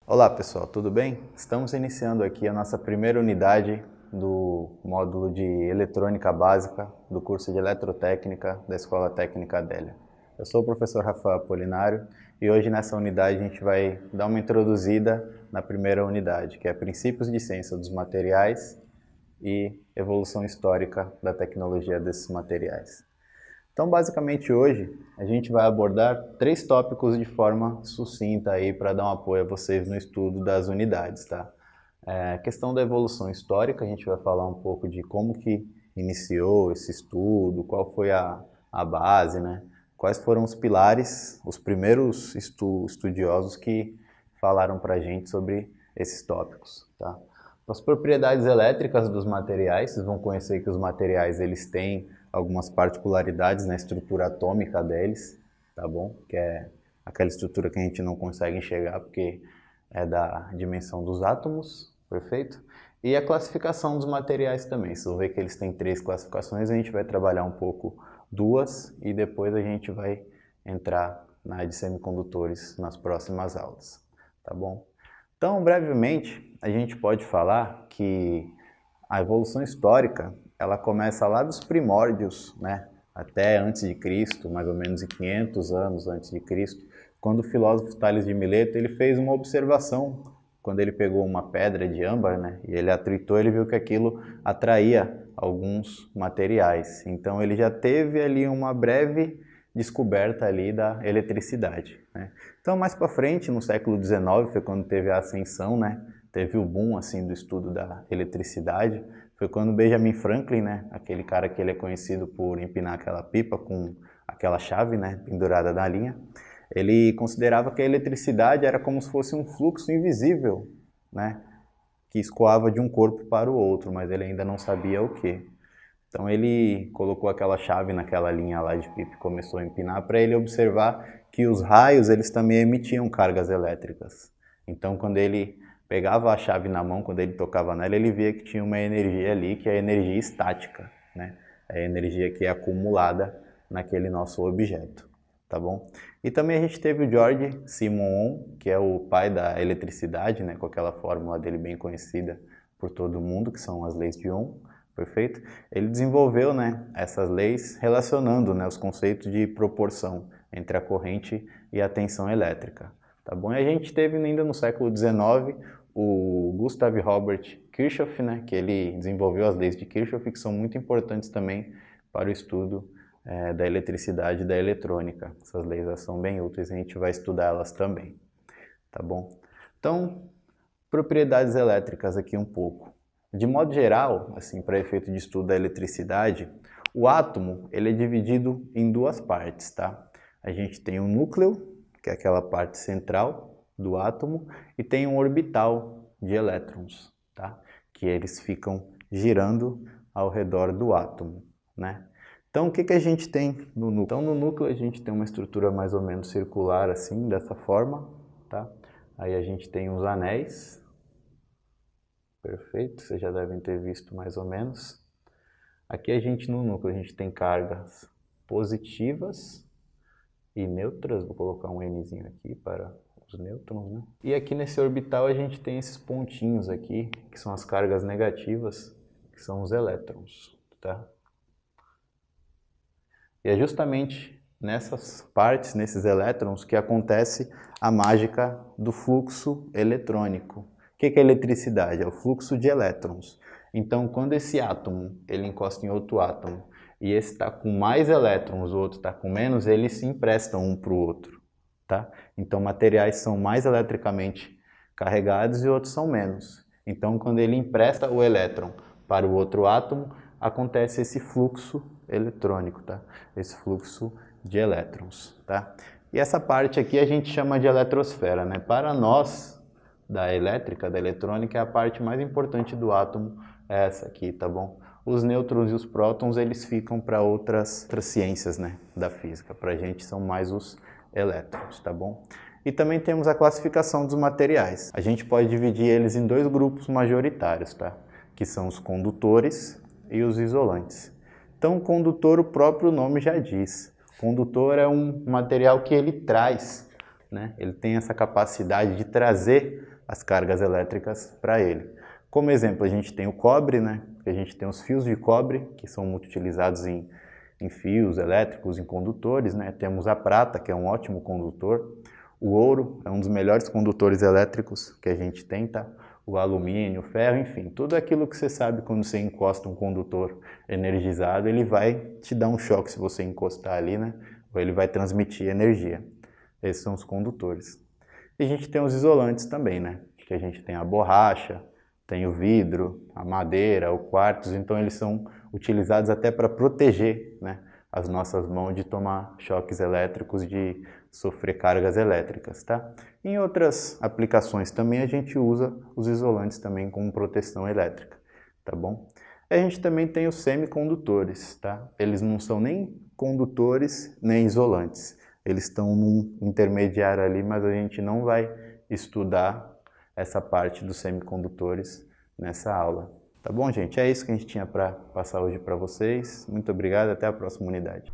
Olá pessoal, tudo bem? Estamos iniciando aqui a nossa primeira unidade do módulo de Eletrônica Básica do curso de Eletrotécnica da Escola Técnica Adélia. Eu sou o professor Rafael Apolinário e hoje nessa unidade a gente vai dar uma introduzida na primeira unidade, que é Princípios de Ciência dos Materiais e Evolução Histórica da Tecnologia desses materiais. Então, basicamente hoje, a gente vai abordar 3 tópicos de forma sucinta aí para dar um apoio a vocês no estudo das unidades, tá? A questão da evolução histórica, a gente vai falar um pouco de como que iniciou esse estudo, qual foi a base, né? Quais foram os pilares, os primeiros estudiosos que falaram para a gente sobre esses tópicos, tá? As propriedades elétricas dos materiais, vocês vão conhecer que os materiais eles têm algumas particularidades na estrutura atômica deles, tá bom? Que é aquela estrutura que a gente não consegue enxergar porque é da dimensão dos átomos, perfeito? E a classificação dos materiais também. Vocês vão ver que eles têm 3 classificações, a gente vai trabalhar um pouco 2 e depois a gente vai entrar na área de semicondutores nas próximas aulas, tá bom? Então, brevemente, a gente pode falar que a evolução histórica ela começa lá dos primórdios, né? Até antes de Cristo, mais ou menos em 500 anos antes de Cristo, quando o filósofo Tales de Mileto ele fez uma observação, quando ele pegou uma pedra de âmbar, né? E ele atritou, ele viu que aquilo atraía alguns materiais. Então ele já teve ali uma breve descoberta ali da eletricidade, né? Então mais para frente, no século XIX, foi quando teve a ascensão, né? Teve o boom assim do estudo da eletricidade. Foi quando Benjamin Franklin, né, aquele cara que ele é conhecido por empinar aquela pipa com aquela chave, né, pendurada na linha, ele considerava que a eletricidade era como se fosse um fluxo invisível, né, que escoava de um corpo para o outro, mas ele ainda não sabia o que. Então ele colocou aquela chave naquela linha lá de pipa e começou a empinar para ele observar que os raios eles também emitiam cargas elétricas. Então quando ele pegava a chave na mão, quando ele tocava nela, ele via que tinha uma energia ali, que é a energia estática, né? É a energia que é acumulada naquele nosso objeto, tá bom? E também a gente teve o George Simonton, que é o pai da eletricidade, né? Com aquela fórmula dele bem conhecida por todo mundo, que são as leis de Ohm, perfeito? Ele desenvolveu, né, essas leis relacionando, né, os conceitos de proporção entre a corrente e a tensão elétrica. Tá bom? E a gente teve ainda no século XIX o Gustav Robert Kirchhoff, né, que ele desenvolveu as leis de Kirchhoff, que são muito importantes também para o estudo da eletricidade e da eletrônica. Essas leis são bem úteis, a gente vai estudar elas também. Tá bom? Então, propriedades elétricas aqui um pouco. De modo geral, assim, para efeito de estudo da eletricidade, o átomo ele é dividido em 2 partes, tá? A gente tem um núcleo, que é aquela parte central do átomo, e tem um orbital de elétrons, tá? Que eles ficam girando ao redor do átomo, né? Então, o que a gente tem no núcleo? Então, no núcleo a gente tem uma estrutura mais ou menos circular, assim, dessa forma, tá? Aí a gente tem os anéis, perfeito, vocês já devem ter visto mais ou menos. Aqui a gente no núcleo a gente tem cargas positivas e neutras, vou colocar um Nzinho aqui para os nêutrons, né? E aqui nesse orbital a gente tem esses pontinhos aqui, que são as cargas negativas, que são os elétrons, tá? E é justamente nessas partes, nesses elétrons, que acontece a mágica do fluxo eletrônico. O que é eletricidade? É o fluxo de elétrons. Então, quando esse átomo ele encosta em outro átomo e esse está com mais elétrons, o outro está com menos, eles se emprestam um para o outro, tá? Então, materiais são mais eletricamente carregados e outros são menos. Então, quando ele empresta o elétron para o outro átomo, acontece esse fluxo eletrônico, tá? Esse fluxo de elétrons, tá? E essa parte aqui a gente chama de eletrosfera, né? Para nós, da elétrica, da eletrônica, é a parte mais importante do átomo, é essa aqui, tá bom? Os nêutrons e os prótons, eles ficam para outras ciências, né, da física. Para a gente são mais os elétrons, tá bom? E também temos a classificação dos materiais. A gente pode dividir eles em 2 grupos majoritários, tá? Que são os condutores e os isolantes. Então, condutor, o próprio nome já diz. Condutor é um material que ele traz, né? Ele tem essa capacidade de trazer as cargas elétricas para ele. Como exemplo, a gente tem o cobre, né? A gente tem os fios de cobre, que são muito utilizados em fios elétricos, em condutores, né? Temos a prata, que é um ótimo condutor. O ouro é um dos melhores condutores elétricos que a gente tem, tá? O alumínio, o ferro, enfim, tudo aquilo que você sabe quando você encosta um condutor energizado, ele vai te dar um choque se você encostar ali, né? Ou ele vai transmitir energia. Esses são os condutores. E a gente tem os isolantes também, né? Que a gente tem a borracha, tem o vidro, a madeira, o quartzo, então eles são utilizados até para proteger, né, as nossas mãos de tomar choques elétricos, de sofrer cargas elétricas, tá? Em outras aplicações também a gente usa os isolantes também como proteção elétrica, tá bom? A gente também tem os semicondutores, tá? Eles não são nem condutores nem isolantes, eles estão num intermediário ali, mas a gente não vai estudar essa parte dos semicondutores nessa aula. Tá bom, gente? É isso que a gente tinha para passar hoje para vocês. Muito obrigado, até a próxima unidade.